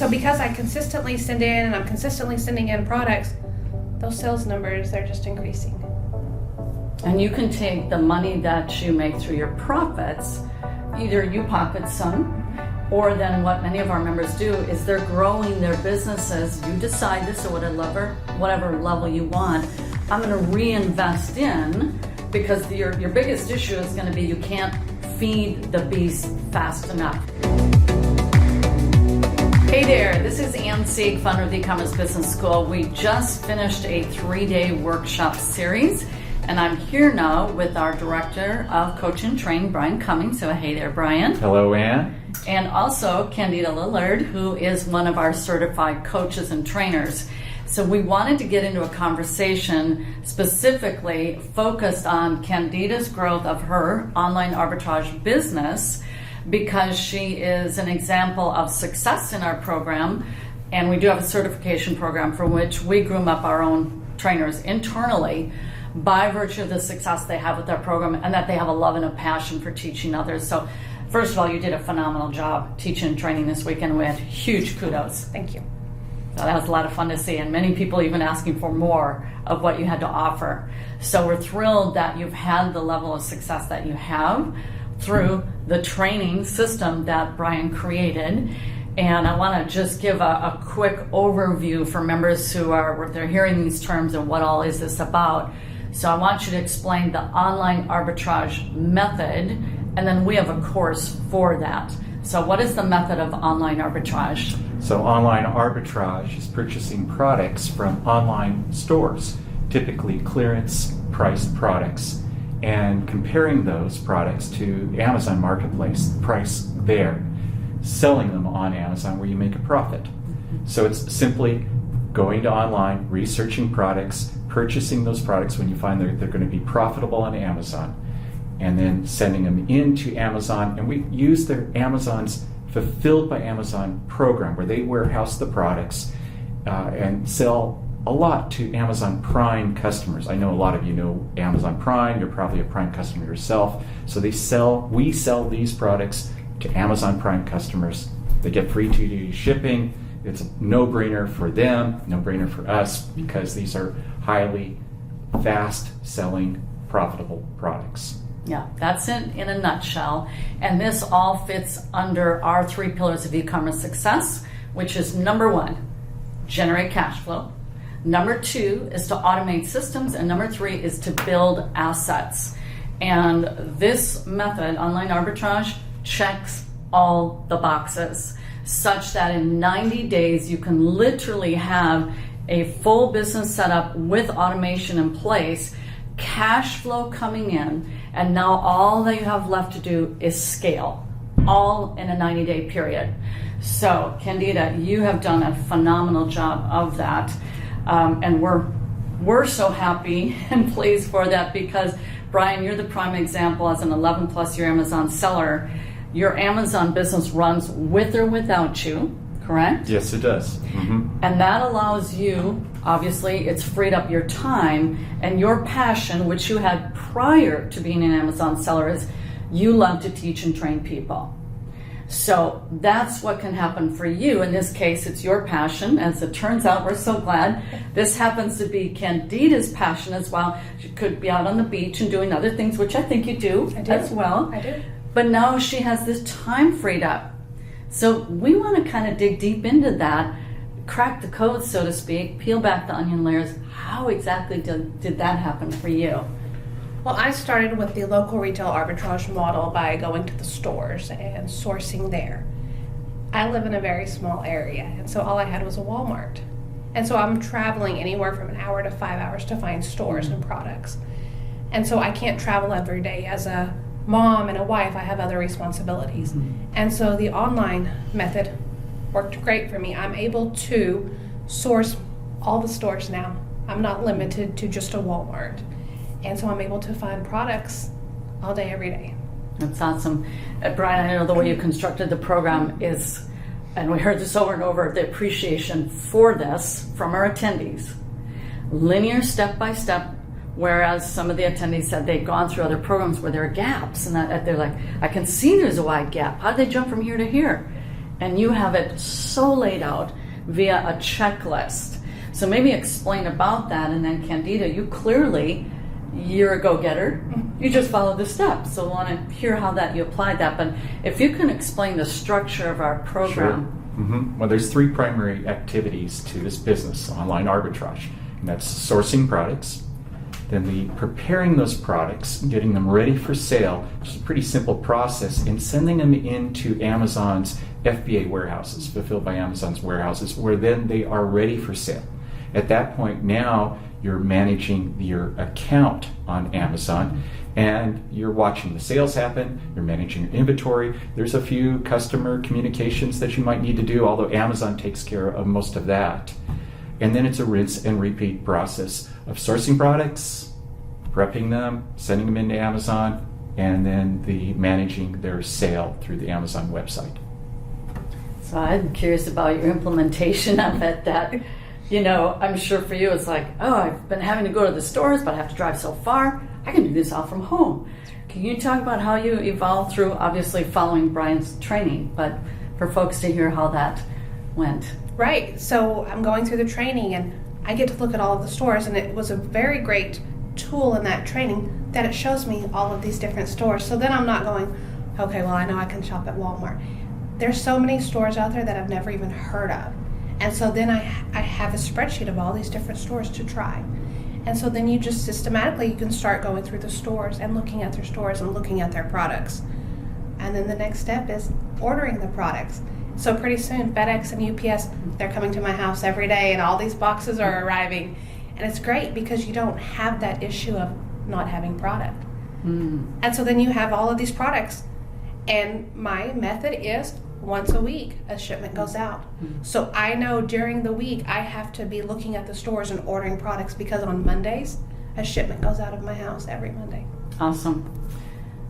so because I consistently send in and I'm consistently sending in products, those sales numbers, they're just increasing. And you can take the money that you make through your profits, either you pocket some, or then what many of our members do is they're growing their businesses. You decide this at whatever level you want. I'm going to reinvest in, because your biggest issue is going to be you can't feed the beast fast enough. Hey there, this is Ann Sieg, founder of the E-Commerce Business School. We just finished a 3-day workshop series, and I'm here now with our Director of Coaching and Training, Brian Cummings. So hey there, Brian. Hello, Ann. And also Candida Lillard, who is one of our certified coaches and trainers. So we wanted to get into a conversation specifically focused on Candida'S growth of her online arbitrage business, because she is an example of success in our program. And we do have a certification program for which we groom up our own trainers internally by virtue of the success they have with our program, and that they have a love and a passion for teaching others. So first of all, you did a phenomenal job teaching and training this weekend. We had huge kudos. Thank you. So that was a lot of fun to see, and many people even asking for more of what you had to offer. So we're thrilled that you've had the level of success that you have through the training system that Brian created. And I want to just give a quick overview for members who they're hearing these terms and what all is this about. So I want you to explain the online arbitrage method, and then we have a course for that. So what is the method of online arbitrage? So online arbitrage is purchasing products from online stores, typically clearance priced products, and comparing those products to Amazon Marketplace, the price there, selling them on Amazon where you make a profit. So it's simply going to online, researching products, purchasing those products when you find they're going to be profitable on Amazon, and then sending them into Amazon. And we use their Amazon's Fulfilled by Amazon program, where they warehouse the products and sell a lot to Amazon Prime customers. I know a lot of you know Amazon Prime. You're probably a Prime customer yourself. So we sell these products to Amazon Prime customers. They get free 2-day shipping. It's a no-brainer for them, no-brainer for us, because these are highly fast-selling, profitable products. Yeah, that's it in a nutshell. And this all fits under our 3 pillars of e-commerce success, which is number 1, generate cash flow. Number 2 is to automate systems. And number 3 is to build assets. And this method, online arbitrage, checks all the boxes, such that in 90 days you can literally have a full business set up with automation in place, cash flow coming in, and now all that you have left to do is scale, all in a 90-day period. So Candida, you have done a phenomenal job of that, and we're so happy and pleased for that, because Brian, you're the prime example as an 11+ year Amazon seller. Your Amazon business runs with or without you, correct? Yes, it does. Mm-hmm. And that allows you, obviously, it's freed up your time, and your passion, which you had prior to being an Amazon seller, is you love to teach and train people. So that's what can happen for you. In this case, it's your passion. As it turns out, we're so glad this happens to be Candida'S passion as well. She could be out on the beach and doing other things, which I think you do as well. I do. But now she has this time freed up. So we want to kind of dig deep into that, crack the code, so to speak, peel back the onion layers. How exactly did that happen for you? Well, I started with the local retail arbitrage model by going to the stores and sourcing there. I live in a very small area, and so all I had was a Walmart. And so I'm traveling anywhere from an hour to 5 hours to find stores and products. And so I can't travel every day. As a mom and a wife, I have other responsibilities. And so the online method worked great for me. I'm able to source all the stores now. I'm not limited to just a Walmart. And so I'm able to find products all day, every day. That's awesome. Brian, I know the way you constructed the program is, and we heard this over and over, the appreciation for this from our attendees. Linear, step by step, whereas some of the attendees said they'd gone through other programs where there are gaps, and that they're like, I can see there's a wide gap. How did they jump from here to here? And you have it so laid out via a checklist. So maybe explain about that, and then Candida, you're a go-getter. You just follow the steps. So I want to hear how that you applied that. But if you can explain the structure of our program. Sure. Well, there's 3 primary activities to this business, online arbitrage. And that's sourcing products, then the preparing those products, getting them ready for sale, which is a pretty simple process, and sending them into Amazon's FBA warehouses, fulfilled by Amazon's warehouses, where then they are ready for sale. At that point, now you're managing your account on Amazon, and you're watching the sales happen, you're managing your inventory. There's a few customer communications that you might need to do, although Amazon takes care of most of that. And then it's a rinse and repeat process of sourcing products, prepping them, sending them into Amazon, and then the managing their sale through the Amazon website. So I'm curious about your implementation of it. That, I'm sure for you it's like, oh, I've been having to go to the stores, but I have to drive so far. I can do this all from home. Can you talk about how you evolved through, obviously following Brian's training, but for folks to hear how that went? Right. So I'm going through the training, and I get to look at all of the stores, and it was a very great tool in that training that it shows me all of these different stores. So then I'm not going, okay, well, I know I can shop at Walmart. There's so many stores out there that I've never even heard of. And so then I have a spreadsheet of all these different stores to try. And so then you just systematically, you can start going through the stores and looking at their stores and looking at their products. And then the next step is ordering the products. So pretty soon, FedEx and UPS, they're coming to my house every day, and all these boxes are arriving. And it's great because you don't have that issue of not having product. And so then you have all of these products. And my method is once a week, a shipment goes out. So I know during the week, I have to be looking at the stores and ordering products, because on Mondays, a shipment goes out of my house every Monday. Awesome.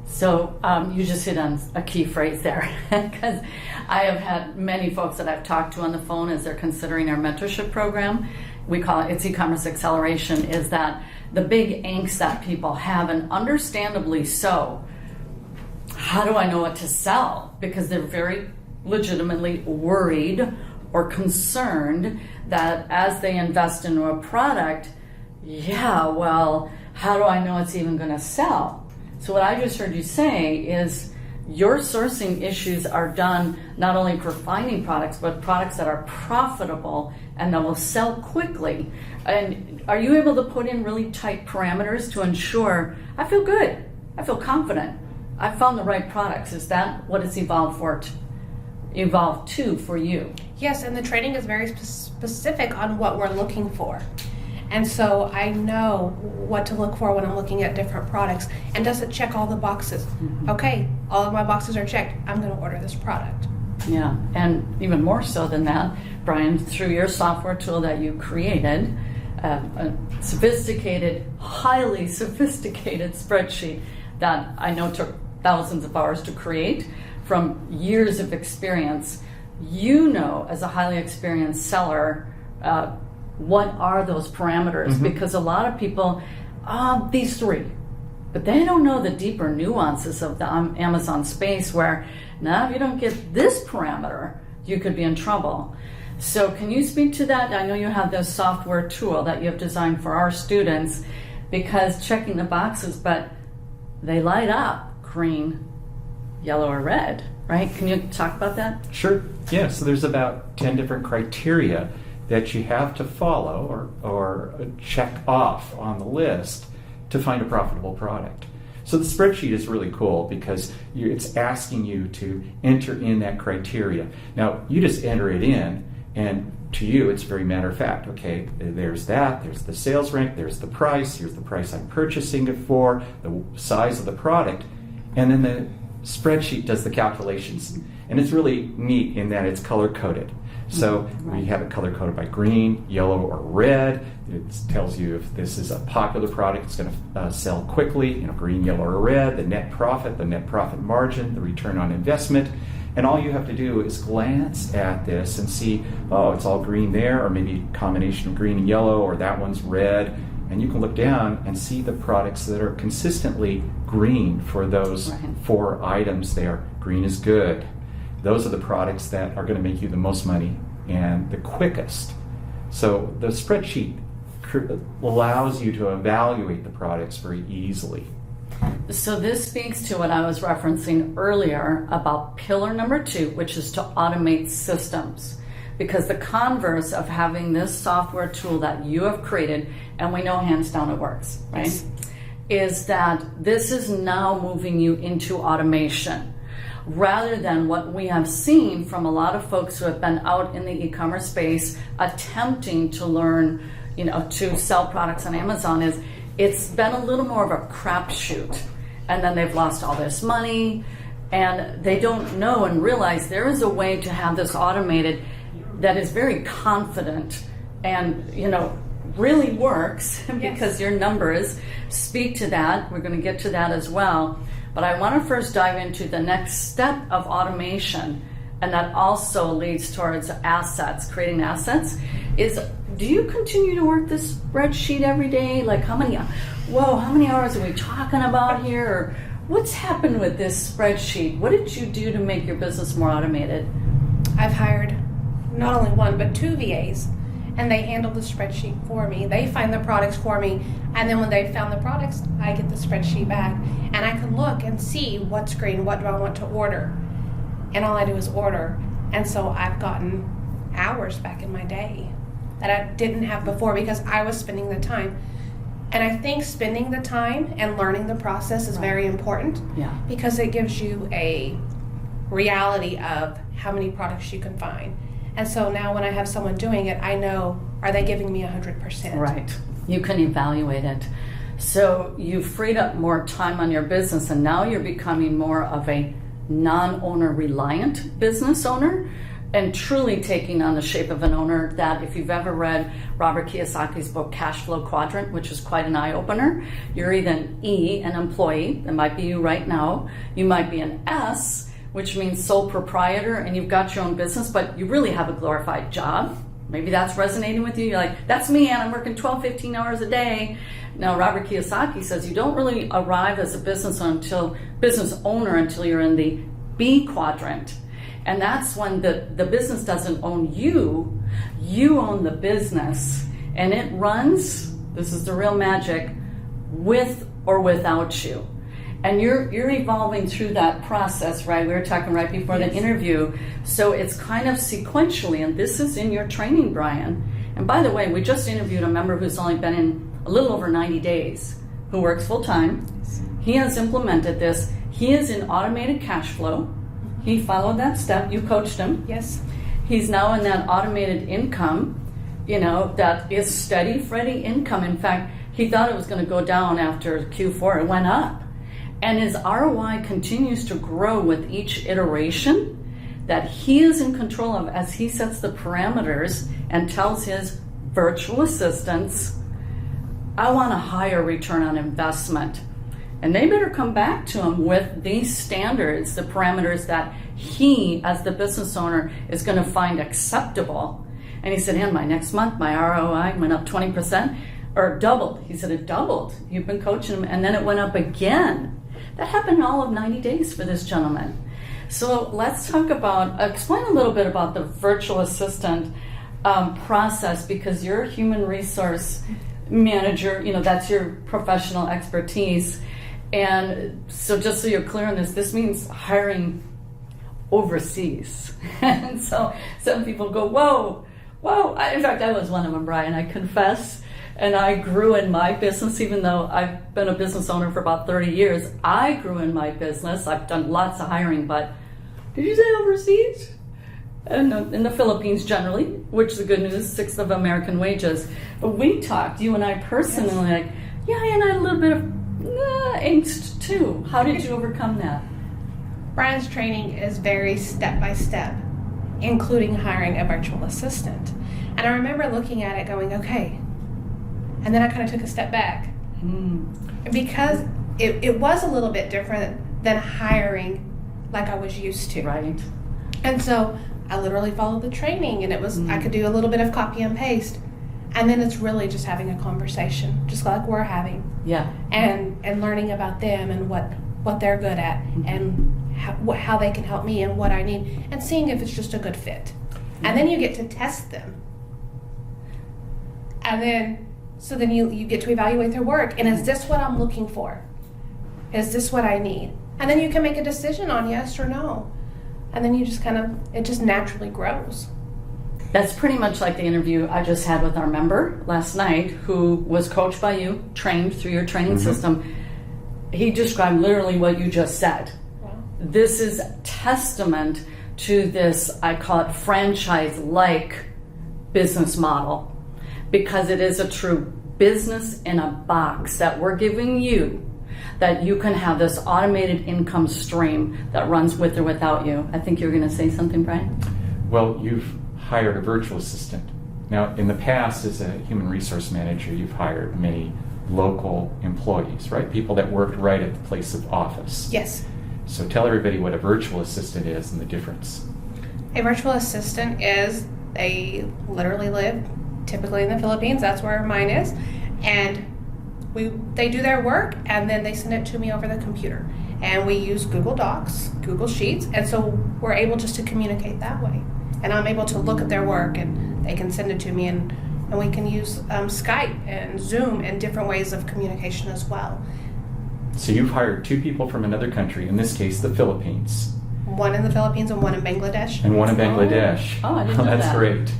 So you just hit on a key phrase there, because I have had many folks that I've talked to on the phone as they're considering our mentorship program. We call it, it's e-commerce acceleration, is that the big angst that people have, and understandably so. How do I know what to sell? Because they're very legitimately worried or concerned that as they invest into a product, how do I know it's even going to sell? So what I just heard you say is your sourcing issues are done not only for finding products, but products that are profitable and that will sell quickly. And are you able to put in really tight parameters to ensure, I feel good, I feel confident, I found the right products? Is that what it's evolved to for you? Yes, and the training is very specific on what we're looking for. And so I know what to look for when I'm looking at different products. And does it check all the boxes? Okay, all of my boxes are checked. I'm going to order this product. Yeah, and even more so than that, Brian, through your software tool that you created, a sophisticated, highly sophisticated spreadsheet that I know took thousands of hours to create from years of experience. As a highly experienced seller, what are those parameters? Because a lot of people, these 3, but they don't know the deeper nuances of the Amazon space, where now if you don't get this parameter, you could be in trouble. So can you speak to that? I know you have this software tool that you have designed for our students, because checking the boxes, but they light up green, yellow, or red, right? Can you talk about that? Sure. Yeah, so there's about 10 different criteria that you have to follow or check off on the list to find a profitable product. So the spreadsheet is really cool because it's asking you to enter in that criteria. Now, you just enter it in, and to you, it's very matter of fact. Okay, there's that, there's the sales rank, there's the price, here's the price I'm purchasing it for, the size of the product, and then the spreadsheet does the calculations. And it's really neat in that it's color-coded. So we have it color-coded by green, yellow, or red. It tells you if this is a popular product, it's going to sell quickly, green, yellow, or red, the net profit margin, the return on investment. And all you have to do is glance at this and see, oh, it's all green there, or maybe a combination of green and yellow, or that one's red. And you can look down and see the products that are consistently green for those 4 items there. Green is good. those are the products that are going to make you the most money and the quickest. So the spreadsheet allows you to evaluate the products very easily. So this speaks to what I was referencing earlier about pillar number 2, which is to automate systems. Because the converse of having this software tool that you have created, and we know hands down it works, right? Yes. Is that this is now moving you into automation rather than what we have seen from a lot of folks who have been out in the e-commerce space attempting to learn, to sell products on Amazon. Is it's been a little more of a crapshoot, and then they've lost all this money and they don't know and realize there is a way to have this automated that is very confident and really works because your numbers speak to that. We're going to get to that as well. But I want to first dive into the next step of automation, and that also leads towards assets, creating assets. Do you continue to work this spreadsheet every day? Like how many hours are we talking about here? Or what's happened with this spreadsheet? What did you do to make your business more automated? I've hired not only 1, but 2 VAs, and they handle the spreadsheet for me. They find the products for me, and then when they found the products, I get the spreadsheet back, and I can look and see what's green, what do I want to order, and all I do is order. And so I've gotten hours back in my day that I didn't have before because I was spending the time. And I think spending the time and learning the process is very important, because it gives you a reality of how many products you can find. And so now when I have someone doing it, I know, are they giving me 100%? Right. You can evaluate it. So you've freed up more time on your business, and now you're becoming more of a non-owner reliant business owner and truly taking on the shape of an owner. That if you've ever read Robert Kiyosaki's book, Cash Flow Quadrant, which is quite an eye-opener, you're either an E, an employee, that might be you right now. You might be an S, which means sole proprietor, and you've got your own business, but you really have a glorified job. Maybe that's resonating with you. You're like, that's me, and I'm working 12, 15 hours a day. Now, Robert Kiyosaki says you don't really arrive as a business owner until you're in the B quadrant. And that's when the business doesn't own you, you own the business. And it runs, this is the real magic, with or without you. And you're evolving through that process, right? We were talking right before the interview. So it's kind of sequentially, and this is in your training, Brian. And by the way, we just interviewed a member who's only been in a little over 90 days, who works full time. He has implemented this. He is in automated cash flow. He followed that step. You coached him. Yes. He's now in that automated income, that is steady, Freddie income. In fact, he thought it was going to go down after Q4. It went up. And his ROI continues to grow with each iteration that he is in control of as he sets the parameters and tells his virtual assistants, I want a higher return on investment. And they better come back to him with these standards, the parameters that he, as the business owner, is going to find acceptable. And he said, and my next month, my ROI went up 20%, or doubled. He said, it doubled. You've been coaching him. And then it went up again. That happened in all of 90 days for this gentleman. So let's talk about, explain a little bit about the virtual assistant process, because you're a human resource manager, that's your professional expertise. And so just so you're clear on this means hiring overseas. And so some people go, whoa. In fact, I was one of them, Brian, I confess. And I grew in my business, even though I've been a business owner for about 30 years. I grew in my business. I've done lots of hiring, but did you say overseas? And in the Philippines generally, which is the good news, 1/6 of American wages. But we talked, you and I personally, like, and I had a little bit of angst too. How did you overcome that? Brian's training is very step-by-step, including hiring a virtual assistant. And I remember looking at it going, okay. And then I kind of took a step back. Because it was a little bit different than hiring like I was used to. Right. And so I literally followed the training, and it was I could do a little bit of copy and paste. And then it's really just having a conversation, just like we're having. Yeah. And learning about them and what they're good at and how they can help me and what I need, and seeing if it's just a good fit. And then you get to test them. And then you get to evaluate their work. And is this what I'm looking for? Is this what I need? And then you can make a decision on yes or no. And then you just it just naturally grows. That's pretty much like the interview I just had with our member last night, who was coached by you, trained through your training system. He described literally what you just said. Wow. This is testament to this, I call it franchise-like business model, because it is a true business in a box that we're giving you, that you can have this automated income stream that runs with or without you. I think you're going to say something, Brian? Well, you've hired a virtual assistant. Now, in the past, as a human resource manager, you've hired many local employees, right? People that worked right at the place of office. Yes. So tell everybody what a virtual assistant is and the difference. A virtual assistant is, they literally live typically in the Philippines. That's where mine is. And they do their work, and then they send it to me over the computer. And we use Google Docs, Google Sheets, and so we're able just to communicate that way. And I'm able to look at their work, and they can send it to me, and we can use Skype and Zoom and different ways of communication as well. So you've hired two people from another country, in this case the Philippines. One in the Philippines and one in Bangladesh. And one in Bangladesh. Oh, I didn't know That's that. great.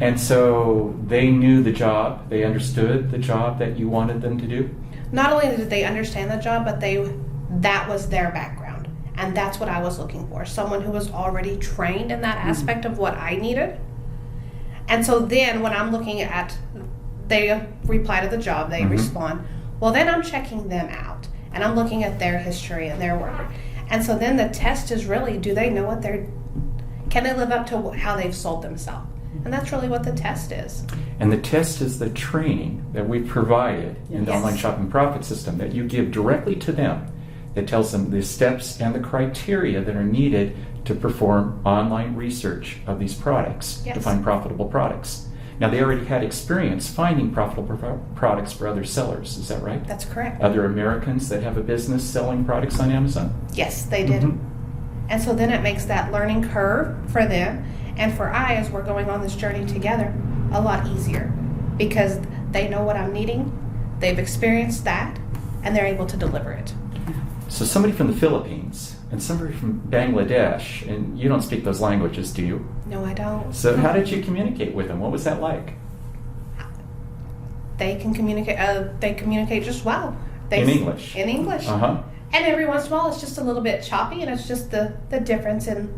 And so they knew the job, they understood the job that you wanted them to do? Not only did they understand the job, but that was their background. And that's what I was looking for. Someone who was already trained in that aspect of what I needed. And so then when I'm looking at, they reply to the job, they respond, well, then I'm checking them out. And I'm looking at their history and their work. And so then the test is really, do they know can they live up to how they've sold themselves? And that's really what the test is. And the test is the training that we've provided in the Yes. online shopping profit system that you give directly to them, that tells them the steps and the criteria that are needed to perform online research of these products, Yes. to find profitable products. Now, they already had experience finding profitable products for other sellers, is that right? That's correct. Other Americans that have a business selling products on Amazon? Yes, they did. And so then it makes that learning curve for them and for I, as we're going on this journey together, a lot easier, because they know what I'm needing, they've experienced that, and they're able to deliver it. So somebody from the Philippines and somebody from Bangladesh, and you don't speak those languages, do you? No, I don't. So how did you communicate with them? What was that like? They can communicate. They communicate just well. In English? In English. Uh-huh. And every once in a while, it's just a little bit choppy, and it's just the difference in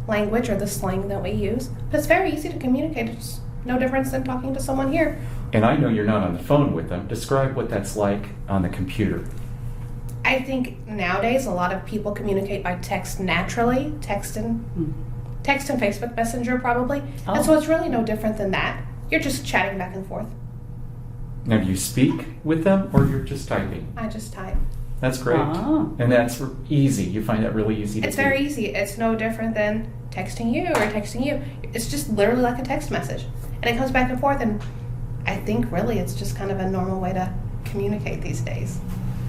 language or the slang that we use. But it's very easy to communicate. It's no difference than talking to someone here. And I know you're not on the phone with them. Describe what that's like on the computer. I think nowadays a lot of people communicate by text naturally, text and Facebook Messenger probably. Oh. And so it's really no different than that. You're just chatting back and forth. Now, do you speak with them or you're just typing? I just type. That's great. Oh. And that's easy. You find that really easy to It's do. very easy. It's no different than texting you or texting you. It's just literally like a text message. And it comes back and forth, and I think really it's just kind of a normal way to communicate these days.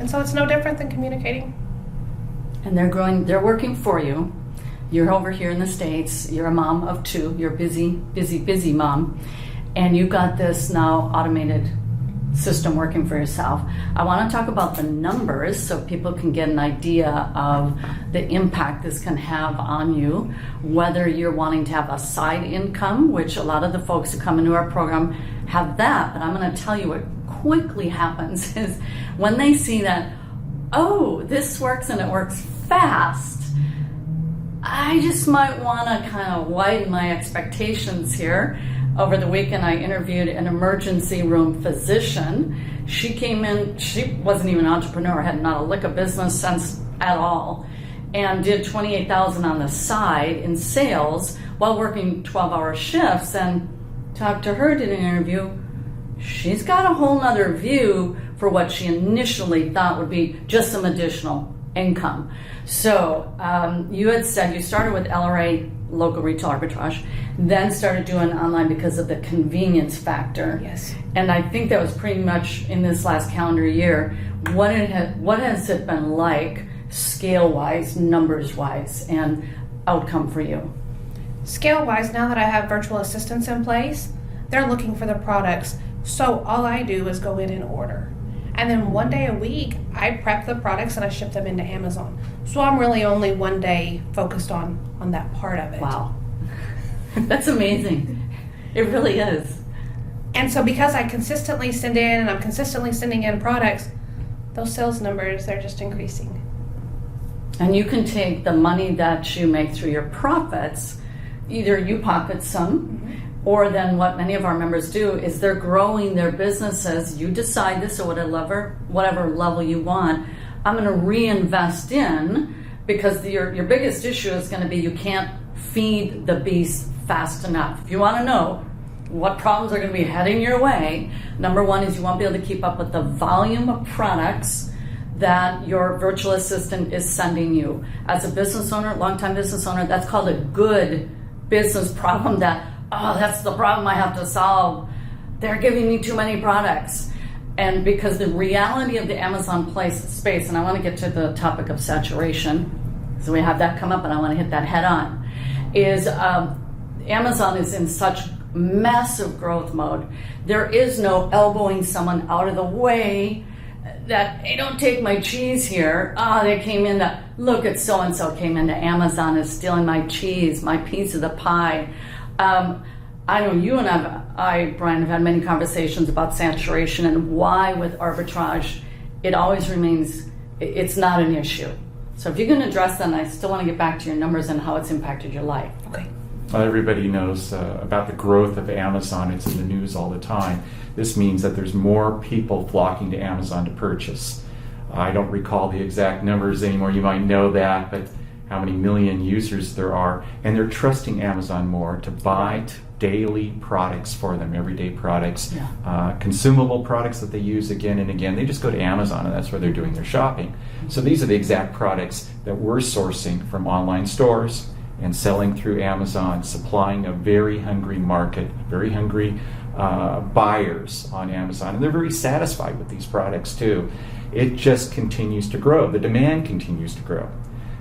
And so it's no different than communicating. And they're working for you. You're over here in the States, you're a mom of two, you're a busy mom, and you've got this now automated system working for yourself. I want to talk about the numbers so people can get an idea of the impact this can have on you, whether you're wanting to have a side income, which a lot of the folks who come into our program have that, but I'm going to tell you what quickly happens is when they see that, oh, this works and it works fast, I just might want to kind of widen my expectations here. Over the weekend, I interviewed an emergency room physician. She came in, she wasn't even an entrepreneur, had not a lick of business sense at all, and did $28,000 on the side in sales while working 12-hour shifts. And talked to her, did an interview. She's got a whole nother view for what she initially thought would be just some additional income. So you had said you started with LRA, local retail arbitrage, then started doing online because of the convenience factor. Yes. And I think that was pretty much in this last calendar year. What has it been like scale-wise, numbers-wise, and outcome for you? Scale-wise, now that I have virtual assistants in place, they're looking for the products. So all I do is go in and order. And then one day a week, I prep the products and I ship them into Amazon. So I'm really only one day focused on that part of it. Wow. That's amazing. It really is. And so because I consistently send in and I'm consistently sending in products, those sales numbers, they're just increasing. And you can take the money that you make through your profits, either you pocket some, or then what many of our members do is they're growing their businesses. You decide this or whatever level you want, I'm going to reinvest in, because your biggest issue is going to be you can't feed the beast fast enough. If you want to know what problems are going to be heading your way, number one is you won't be able to keep up with the volume of products that your virtual assistant is sending you. As a business owner, longtime business owner, that's called a good business problem that's the problem I have to solve. They're giving me too many products. And because the reality of the Amazon space, and I want to get to the topic of saturation, so we have that come up and I want to hit that head on, is Amazon is in such massive growth mode. There is no elbowing someone out of the way that, hey, don't take my cheese here. They came in, look at so-and-so came into Amazon is stealing my cheese, my piece of the pie. I know you and I, Brian, have had many conversations about saturation and why with arbitrage, it always remains, it's not an issue. So if you can address that, I still want to get back to your numbers and how it's impacted your life. Okay. Everybody knows about the growth of Amazon. It's in the news all the time. This means that there's more people flocking to Amazon to purchase. I don't recall the exact numbers anymore. You might know that, but how many million users there are, and they're trusting Amazon more to buy daily products for them, everyday products, consumable products that they use again and again. They just go to Amazon and that's where they're doing their shopping. So these are the exact products that we're sourcing from online stores and selling through Amazon, supplying a very hungry market, very hungry buyers on Amazon, and they're very satisfied with these products too. It just continues to grow. The demand continues to grow.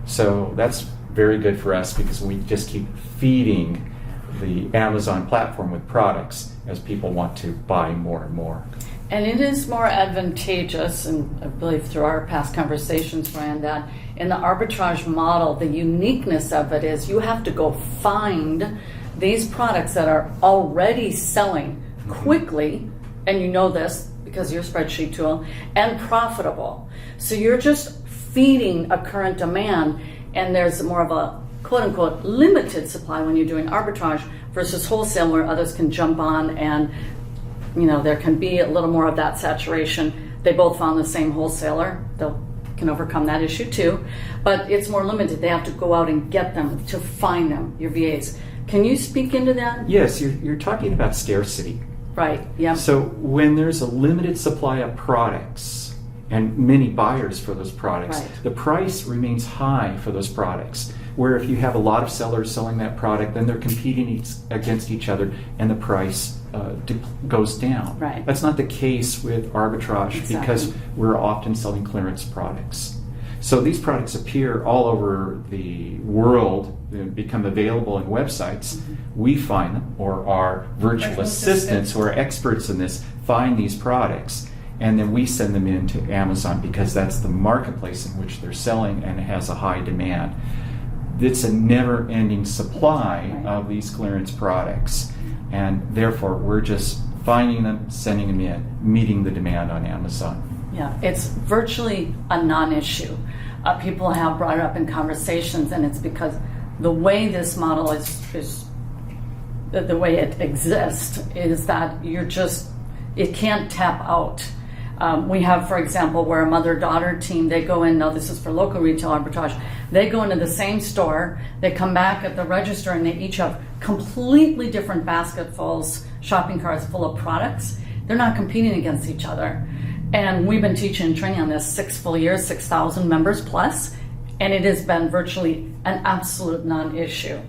So that's very good for us because we just keep feeding the Amazon platform with products as people want to buy more and more. And it is more advantageous, and I believe through our past conversations, Brian, that in the arbitrage model, the uniqueness of it is you have to go find these products that are already selling quickly, and you know this because of your spreadsheet tool, and profitable. So you're just feeding a current demand, and there's more of a quote-unquote limited supply when you're doing arbitrage versus wholesale where others can jump on and there can be a little more of that saturation. They both found the same wholesaler. They can overcome that issue too, but it's more limited. They have to go out and get them to find them, your VAs. Can you speak into that? Yes, you're talking about scarcity. Right, yeah. So when there's a limited supply of products and many buyers for those products, the price remains high for those products. Where if you have a lot of sellers selling that product, then they're competing against each other and the price goes down. Right. That's not the case with arbitrage because we're often selling clearance products. So these products appear all over the world, become available in websites. Mm-hmm. We find them, or our virtual assistants who are experts in this find these products, and then we send them into Amazon because that's the marketplace in which they're selling and it has a high demand. It's a never-ending supply of these clearance products, and therefore we're just finding them, sending them in, meeting the demand on Amazon. Yeah, it's virtually a non-issue. People have brought it up in conversations, and it's because the way this model is the way it exists is that it can't tap out. We have, for example, where a mother-daughter team, they go in, now this is for local retail arbitrage, they go into the same store, they come back at the register, and they each have completely different basketfuls, shopping carts full of products. They're not competing against each other. And we've been teaching and training on this 6 full years, 6,000 members plus, and it has been virtually an absolute non-issue.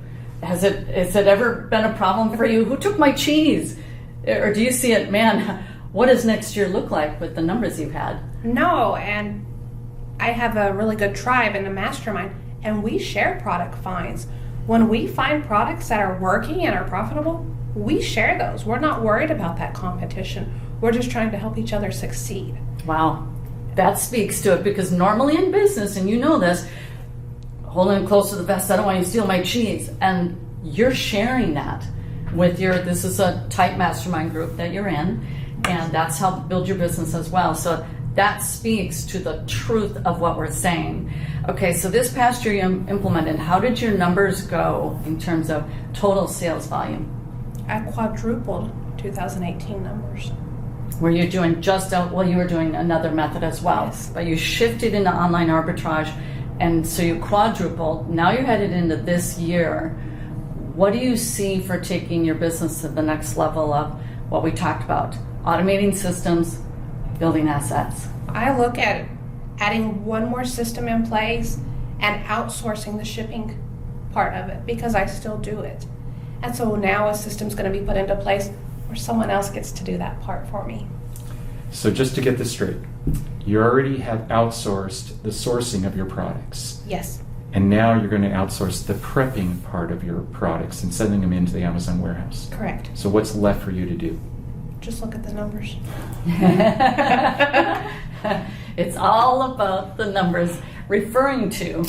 Has it ever been a problem for you? Who took my cheese? Or do you see it, man, what does next year look like with the numbers you've had? No, and I have a really good tribe and a mastermind, and we share product finds. When we find products that are working and are profitable, we share those. We're not worried about that competition. We're just trying to help each other succeed. Wow, that speaks to it, because normally in business, and you know this, holding close to the vest, I don't want you to steal my cheese, and you're sharing that with this is a tight mastermind group that you're in, and that's how to build your business as well. So that speaks to the truth of what we're saying. Okay, so this past year you implemented, how did your numbers go in terms of total sales volume? I quadrupled 2018 numbers. Were you doing you were doing another method as well, Yes. but you shifted into online arbitrage, and so you quadrupled. Now you're headed into this year. What do you see for taking your business to the next level of what we talked about? Automating systems, building assets. I look at adding one more system in place and outsourcing the shipping part of it, because I still do it. And so now a system's going to be put into place where someone else gets to do that part for me. So just to get this straight, you already have outsourced the sourcing of your products. Yes. And now you're going to outsource the prepping part of your products and sending them into the Amazon warehouse. Correct. So what's left for you to do? Just look at the numbers. It's all about the numbers, referring to,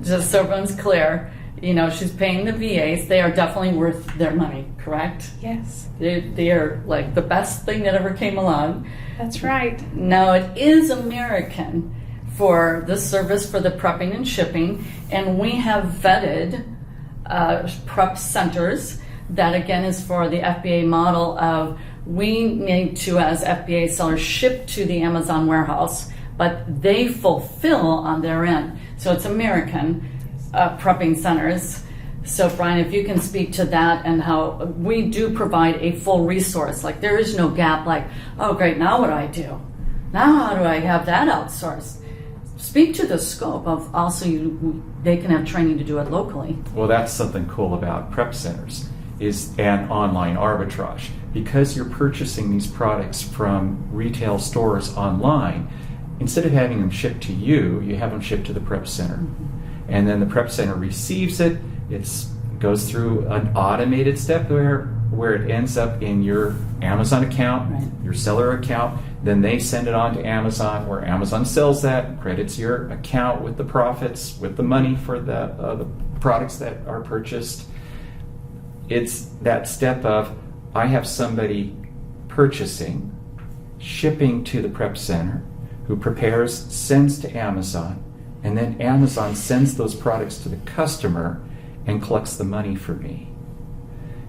just so everyone's clear, she's paying the VAs. They are definitely worth their money, correct? Yes. They are like the best thing that ever came along. That's right. Now, it is American for the service for the prepping and shipping, and we have vetted prep centers that, again, is for the FBA model of we need to, as FBA sellers, ship to the Amazon warehouse, but they fulfill on their end. So it's American prepping centers. So Brian, if you can speak to that, and how we do provide a full resource. Like, there is no gap like, oh great, now what do I do? Now how do I have that outsourced? Speak to the scope of also they can have training to do it locally. Well, that's something cool about prep centers is an online arbitrage. Because you're purchasing these products from retail stores online, instead of having them shipped to you, you have them shipped to the prep center. Mm-hmm. And then the prep center receives it. It goes through an automated step where it ends up in your Amazon account, right, your seller account. Then they send it on to Amazon, where Amazon sells that, credits your account with the profits, with the money for the products that are purchased. It's that step of, I have somebody purchasing, shipping to the prep center, who prepares, sends to Amazon, and then Amazon sends those products to the customer and collects the money for me.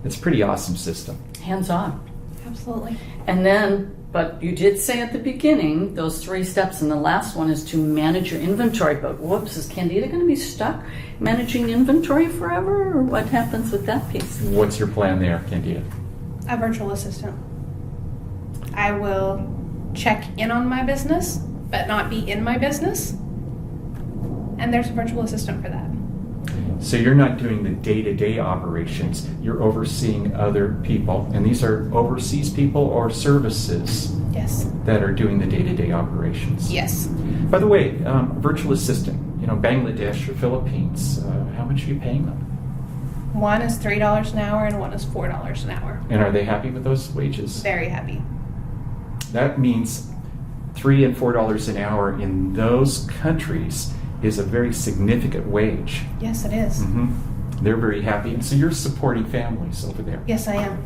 It's a pretty awesome system. Hands-on. Absolutely. And then, but you did say at the beginning, those 3 steps, and the last one is to manage your inventory. But whoops, is Candida going to be stuck managing inventory forever, or what happens with that piece? What's your plan there, Candida? A virtual assistant. I will check in on my business, but not be in my business. And there's a virtual assistant for that. So you're not doing the day-to-day operations, you're overseeing other people, and these are overseas people or services Yes. that are doing the day-to-day operations. Yes. By the way, virtual assistant, Bangladesh or Philippines, how much are you paying them? One is $3 an hour and one is $4 an hour. And are they happy with those wages? Very happy. That means $3 and $4 an hour in those countries is a very significant wage. Yes, it is. Mm-hmm. They're very happy, and so you're supporting families over there. Yes, I am.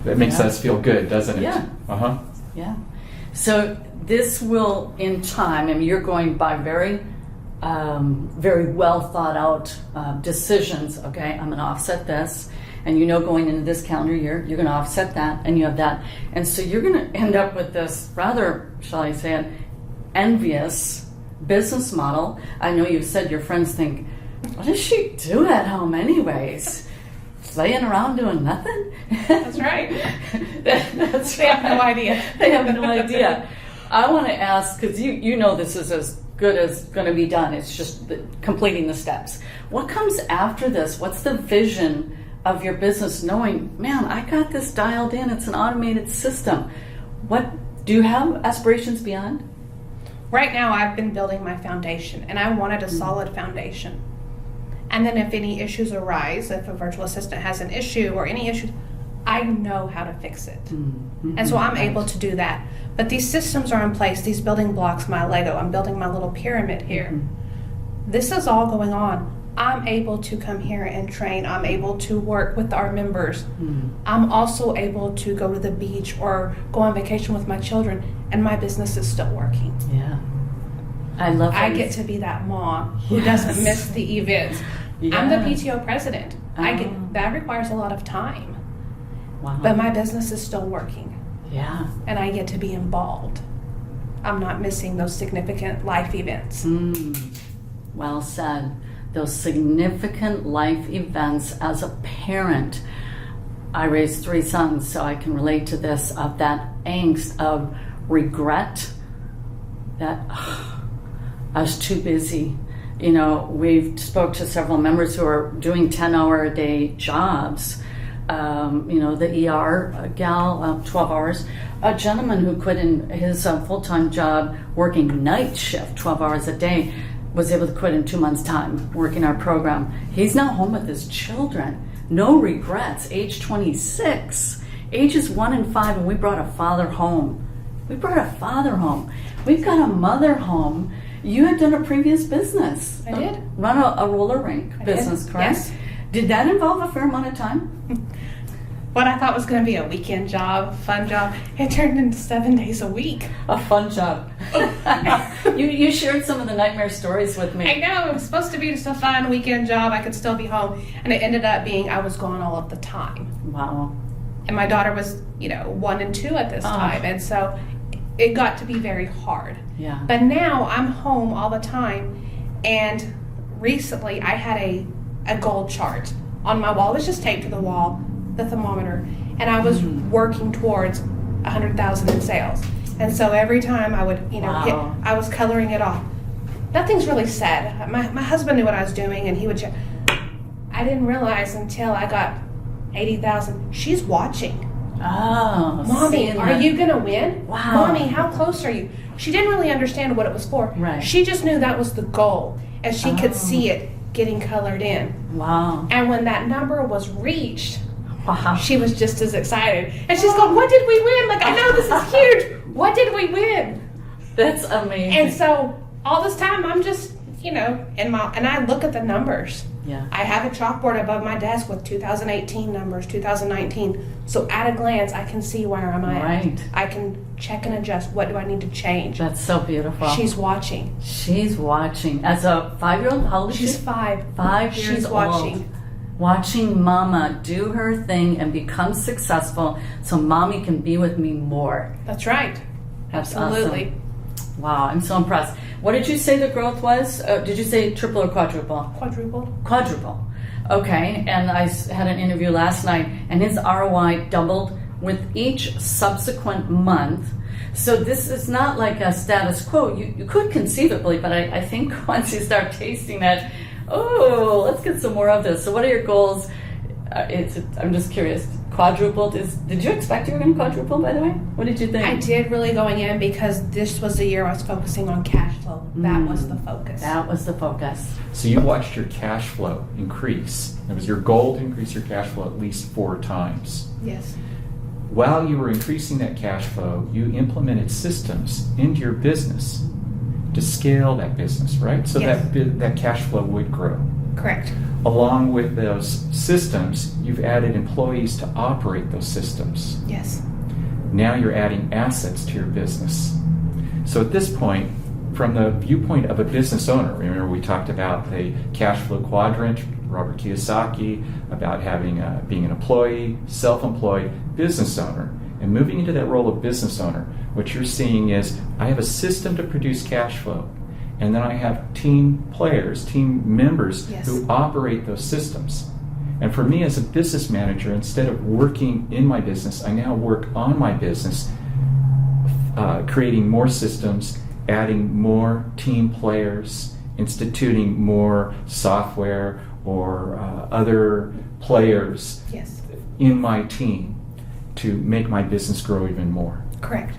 That makes Yeah. us feel good, doesn't it? Yeah. Uh-huh. Yeah. So this will, in time, I mean, you're going by very well thought out decisions. Okay, I'm going to offset this, and going into this calendar year, you're going to offset that, and you have that, and so you're going to end up with this rather, shall I say it, envious business model. I know you've said your friends think, what does she do at home anyways? Laying around doing nothing? That's right. That's They have no idea. They have no idea. I want to ask, because you know this is as good as going to be done. It's just completing the steps. What comes after this? What's the vision of your business, knowing, man, I got this dialed in. It's an automated system. What do you have aspirations beyond? Right now, I've been building my foundation, and I wanted a solid foundation. And then if any issues arise, if a virtual assistant has an issue or any issues, I know how to fix it. And so I'm able to do that. But these systems are in place, these building blocks, my Lego, I'm building my little pyramid here. This is all going on. I'm able to come here and train. I'm able to work with our members. I'm also able to go to the beach or go on vacation with my children, and my business is still working. Yeah. I love I get to be that mom who doesn't miss the events. I'm the PTO president. That requires a lot of time. Wow. But my business is still working. Yeah. And I get to be involved. I'm not missing those significant life events. Well said. Those significant life events as a parent. I raised 3 sons, so I can relate to this, of that angst of regret that I was too busy. You know, we've spoke to several members who are doing 10-hour-a-day jobs. You know, the ER gal, 12 hours. A gentleman who quit in his full-time job working night shift, 12 hours a day, was able to quit in 2 months' time working our program. He's now home with his children. No regrets, age 26. Ages 1 and 5, and we brought a father home. We've got a mother home. You had done a previous business. I did. Run a roller rink business, correct? Yes. Did that involve a fair amount of time? What I thought was going to be a weekend job, fun job, it turned into 7 days a week. A fun job. You shared some of the nightmare stories with me. I know, it was supposed to be just a fun weekend job. I could still be home. And it ended up being I was gone all of the time. Wow. And my daughter was, 1 and 2 at this time. And so it got to be very hard. Yeah. But now I'm home all the time. And recently I had a goal chart on my wall. It was just taped to the wall, the thermometer. And I was working towards 100,000 in sales. And so every time I would, hit, I was coloring it off. Nothing's really said. My husband knew what I was doing, and he would check. I didn't realize until I got 80,000. She's watching. Oh, Mommy, are you going to win? Wow. Mommy, how close are you? She didn't really understand what it was for. Right. She just knew that was the goal, and she could see it getting colored in. Wow. And when that number was reached, Wow. she was just as excited. And she's going, what did we win? Like, I know this is huge. What did we win? That's amazing. And so all this time I'm just, and I look at the numbers. Yeah. I have a chalkboard above my desk with 2018 numbers, 2019. So at a glance, I can see where I'm at. Right. I can check and adjust. What do I need to change? That's so beautiful. She's watching. She's watching. As a 5-year-old, how old is She's she? 5. 5 years She's old. watching. Watching Mama do her thing and become successful so Mommy can be with me more. That's right. That's Absolutely. awesome. Wow, I'm so impressed. What did you say the growth was? Did you say triple or quadruple? Quadrupled. Quadruple. Okay, and I had an interview last night, and his ROI doubled with each subsequent month. So this is not like a status quo. You could conceivably, but I think once you start tasting that, oh, let's get some more of this. So what are your goals? I'm just curious. Quadrupled did you expect you were going to quadruple, by the way? What did you think? I did really going in because this was the year I was focusing on cash flow. That was the focus. That was the focus. So you watched your cash flow increase. It was your goal to increase your cash flow at least 4 times. Yes. While you were increasing that cash flow, you implemented systems into your business to scale that business, right? So Yes. that cash flow would grow. Correct. Along with those systems, you've added employees to operate those systems. Yes. Now you're adding assets to your business. So at this point, from the viewpoint of a business owner, remember we talked about the cash flow quadrant, Robert Kiyosaki, about being an employee, self-employed, business owner. And moving into that role of business owner, what you're seeing is, I have a system to produce cash flow. And then I have team players, team members Yes. who operate those systems. And for me as a business manager, instead of working in my business, I now work on my business, creating more systems, adding more team players, instituting more software or other players Yes. in my team to make my business grow even more. Correct.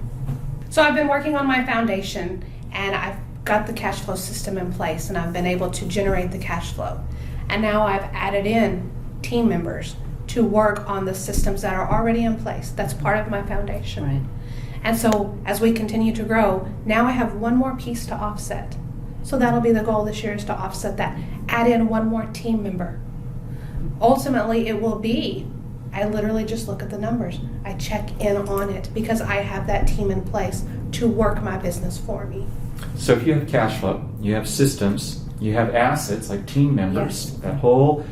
So I've been working on my foundation, and I've got the cash flow system in place, and I've been able to generate the cash flow. And now I've added in team members to work on the systems that are already in place. That's part of my foundation. Right. And so as we continue to grow, now I have one more piece to offset. So that'll be the goal this year, is to offset that. Add in one more team member. Ultimately, it will be, I literally just look at the numbers. I check in on it because I have that team in place to work my business for me. So if you have cash flow, you have systems, you have assets like team members, Yes. that whole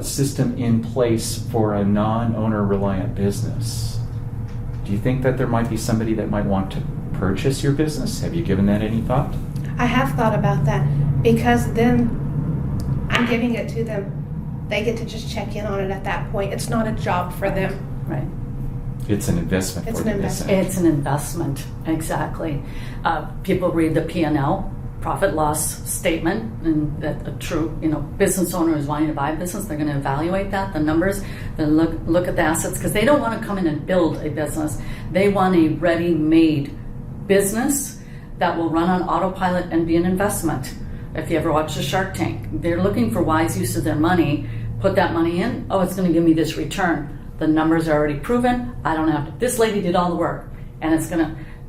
system in place for a non-owner reliant business, do you think that there might be somebody that might want to purchase your business? Have you given that any thought? I have thought about that because then I'm giving it to them. They get to just check in on it at that point. It's not a job for them. Right. It's an investment It's for an them. investment. It's an investment, exactly. People read the P&L, profit loss statement, and that a true, business owner is wanting to buy a business. They're going to evaluate that, the numbers, then look at the assets, because they don't want to come in and build a business. They want a ready-made business that will run on autopilot and be an investment. If you ever watch the Shark Tank, they're looking for wise use of their money. Put that money in. Oh, it's going to give me this return. The numbers are already proven. I don't have to. This lady did all the work, and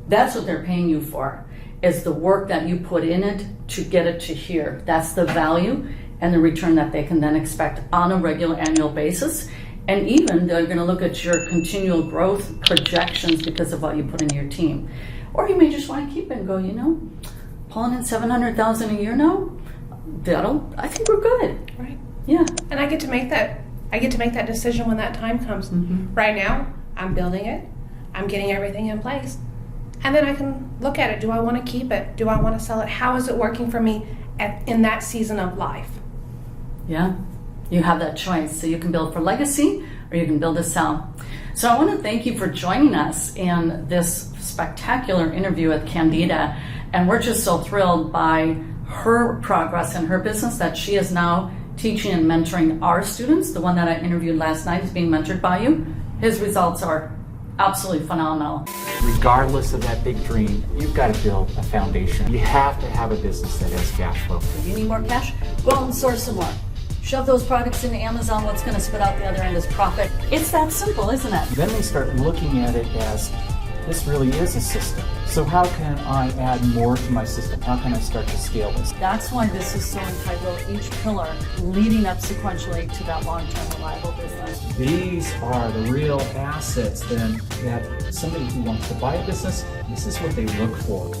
that's what they're paying you for, is the work that you put in it to get it to here. That's the value and the return that they can then expect on a regular annual basis. And even they're going to look at your continual growth projections because of what you put into your team. Or you may just want to keep it and go, pulling in $700,000 a year now, I think we're good. Right. Yeah. And I get to make that decision when that time comes. Mm-hmm. Right now, I'm building it. I'm getting everything in place. And then I can look at it. Do I want to keep it? Do I want to sell it? How is it working for me in that season of life? Yeah. You have that choice. So you can build for legacy or you can build to sell. So I want to thank you for joining us in this spectacular interview with Candida. And we're just so thrilled by her progress in her business that she is now teaching and mentoring our students. The one that I interviewed last night is being mentored by you. His results are absolutely phenomenal. Regardless of that big dream, you've got to build a foundation. You have to have a business that has cash flow. If you need more cash, go out and source some more. Shove those products into Amazon. What's going to spit out the other end is profit. It's that simple, isn't it? Then they start looking at it as, this really is a system. So how can I add more to my system? How can I start to scale this? That's why this is so integral, each pillar leading up sequentially to that long-term reliable business. These are the real assets then that somebody who wants to buy a business, this is what they look for.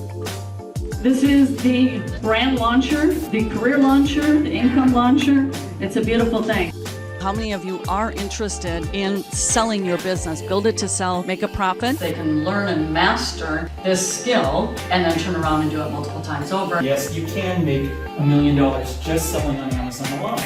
This is the brand launcher, the career launcher, the income launcher. It's a beautiful thing. How many of you are interested in selling your business? Build it to sell, make a profit. They can learn and master this skill and then turn around and do it multiple times over. Yes, you can make $1 million just selling on Amazon alone.